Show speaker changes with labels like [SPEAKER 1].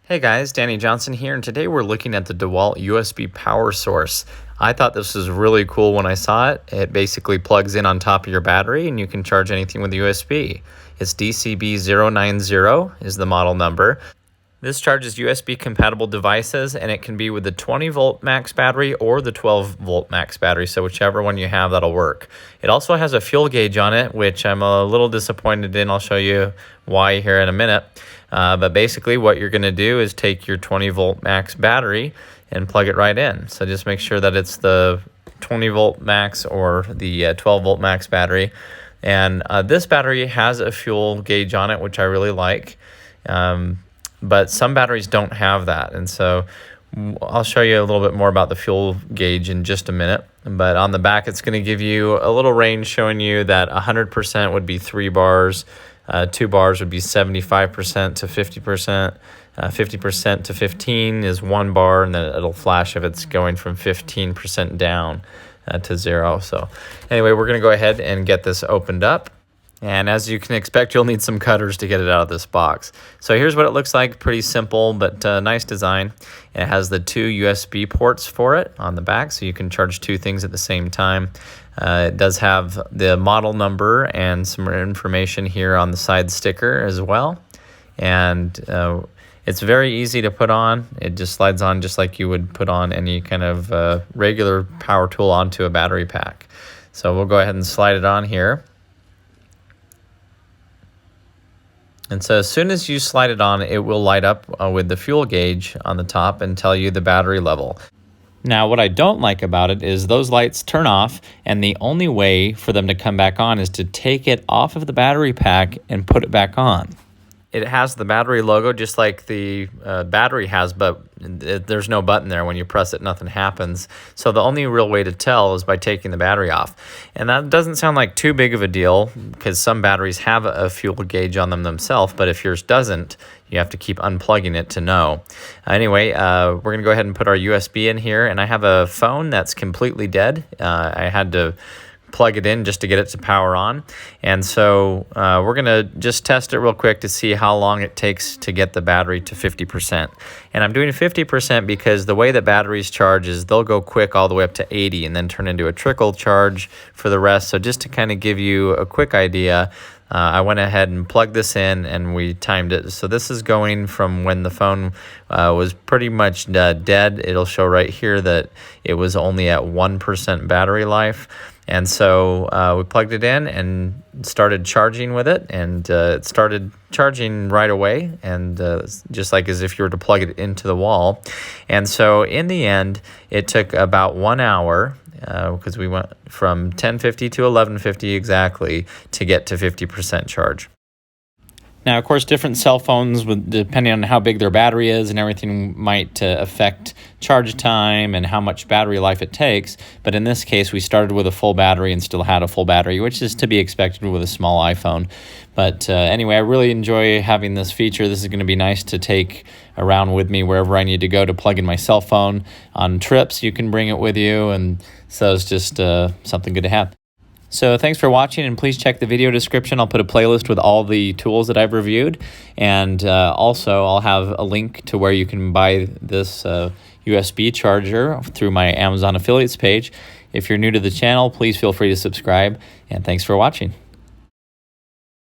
[SPEAKER 1] Hey guys, Danny Johnson here, and today we're looking at the DeWalt USB power source. I thought this was really cool when I saw it. It basically plugs in on top of your battery and you can charge anything with USB. It's DCB090 is the model number. This charges USB compatible devices, and it can be with the 20 volt max battery or the 12 volt max battery, so whichever one you have, that'll work. It also has a fuel gauge on it, which I'm a little disappointed in. I'll show you why here in a minute. But basically what you're going to do is take your 20 volt max battery and plug it right in. So just make sure that it's the 20 volt max or the 12 volt max battery. And this battery has a fuel gauge on it, which I really like. But some batteries don't have that, and so I'll show you a little bit more about the fuel gauge in just a minute. But on the back, it's going to give you a little range showing you that 100% would be 3 bars, 2 bars would be 75% to 50%, 50% to 15 is 1 bar, and then it'll flash if it's going from 15% down to 0. So anyway, we're going to go ahead and get this opened up. And as you can expect, you'll need some cutters to get it out of this box. So here's what it looks like. Pretty simple, but nice design. It has the 2 USB ports for it on the back, so you can charge 2 things at the same time. It does have the model number and some information here on the side sticker as well. And it's very easy to put on. It just slides on just like you would put on any kind of regular power tool onto a battery pack. So we'll go ahead and slide it on here. And so as soon as you slide it on, it will light up with the fuel gauge on the top and tell you the battery level. Now, what I don't like about it is those lights turn off, and the only way for them to come back on is to take it off of the battery pack and put it back on. It has the battery logo just like the battery has, but there's no button there. When you press it, nothing happens. So the only real way to tell is by taking the battery off. And that doesn't sound like too big of a deal because some batteries have a fuel gauge on them themselves, but if yours doesn't, you have to keep unplugging it to know. Anyway, we're going to go ahead and put our USB in here, and I have a phone that's completely dead. I had to plug it in just to get it to power on, and so we're gonna just test it real quick to see how long it takes to get the battery to 50%. And I'm doing 50% because the way that batteries charge is they'll go quick all the way up to 80 and then turn into a trickle charge for the rest. So just to kind of give you a quick idea, I went ahead and plugged this in and we timed it. So this is going from when the phone was pretty much dead. It'll show right here that it was only at 1% battery life. And so we plugged it in and started charging with it, and it started charging right away, and just like as if you were to plug it into the wall. And so in the end, it took about 1 hour, because we went from 10:50 to 11:50 exactly to get to 50% charge. Now, of course, different cell phones, depending on how big their battery is and everything, might affect charge time and how much battery life it takes. But in this case, we started with a full battery and still had a full battery, which is to be expected with a small iPhone. But anyway, I really enjoy having this feature. This is going to be nice to take around with me wherever I need to go to plug in my cell phone. On trips, you can bring it with you, and so it's just something good to have. So thanks for watching, and please check the video description. I'll put a playlist with all the tools that I've reviewed, and also I'll have a link to where you can buy this USB charger through my Amazon affiliates page. If you're new to the channel, please feel free to subscribe, and thanks for watching.